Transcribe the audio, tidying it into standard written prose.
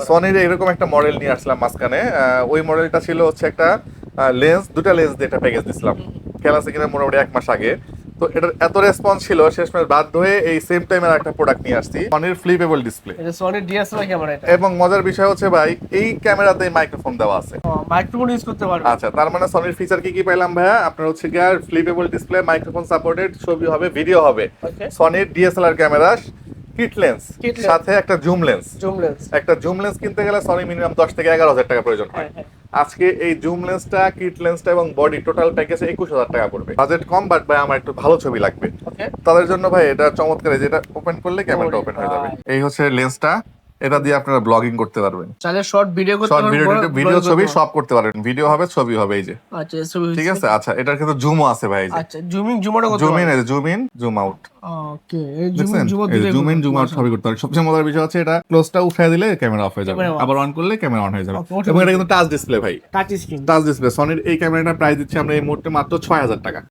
সনির এরকম একটা মডেল নিয়ে আসলাম মাঝখানে। ওই মডেলটা ছিল হচ্ছে একটা লেন্স, দুটা লেন্স দিয়ে একটা প্যাকেজ দিছিলাম, খেলা আছে কিনা মোটামুটি 1 মাস আগে। তো এটার এত রেসপন্স ছিল, শেষমেশ বাধ্য হয়ে এই সেম টাইমের একটা প্রোডাক্ট নিয়ে আসছি, সনির ফ্লিপেবল ডিসপ্লে। এটা সনি ডিএসএলআর ক্যামেরা এটা। এবং মজার বিষয় হচ্ছে ভাই, এই ক্যামেরাতে মাইক্রোফোন দেওয়া আছে। মাইক্রোফোন ইউজ করতে পারবে। আচ্ছা, তার মানে সনির ফিচার কি কি পাইলাম ভাইয়া? আপনার হচ্ছে গিয়ে ফ্লিপেবল ডিসপ্লে, মাইক্রোফোন সাপোর্টেড, ছবি হবে, ভিডিও হবে, ওকে। সনির DSLR camera, kit lens, Kit lens। সাথে একটা জুম লেন্স। Zoom lens. একটা জুম লেন্স কিনতে গেলে সনি মিনিমাম 10 থেকে 11,000 টাকা প্রয়োজন হয়। হ্যাঁ। আজকে এই জুম লেন্সটা, কিট লেন্সটা এবং বডি টোটাল প্যাকেজে 21,000 টাকা পড়বে। বাজেট কম, বাট ভাই আমার একটু ভালো ছবি লাগবে, ওকে। তাদের জন্য ভাই এটা চমৎকার। যেটা ওপেন করলে ক্যামেরাটা ওপেন হয়ে যাবে। ভাই। এই হচ্ছে লেন্সটা, এটা দিয়ে আপনারা ব্লগিং করতে পারবেন, চাইলে শর্ট ভিডিও করতে শর্ট পারবেন, ভিডিও, ভিডিও ছবি সব করতে পারবেন, ভিডিও হবে, ছবি হবে, এই যে। আচ্ছা ছবি ঠিক আছে। আচ্ছা, এটার কিন্তু জুমও আছে ভাই, এই যে আচ্ছা জুমিং জুমও করতে জুম ইন, পারবেন। Zoom in, zoom out. Okay, এই জুমিং দেখছেন, জুম এই দিলে জুম ইন, জুম আউট সবই করতে পারবেন। সবচেয়ে মজার বিষয় হচ্ছে এটা ক্লোজটা উঠিয়ে দিলে ক্যামেরা অফ হয়ে যাবে, Camera off। আবার অন করলে ক্যামেরা অন হয়ে যাবে। Okay, ওঠে এবং এটা বলতে। কিন্তু টাচ ডিসপ্লে ভাই, টাচ স্ক্রিন। Touch display. সনির এই ক্যামেরাটা প্রাইস দিচ্ছি আমরা এই মুহূর্তে মাত্র 6,000 টাকা।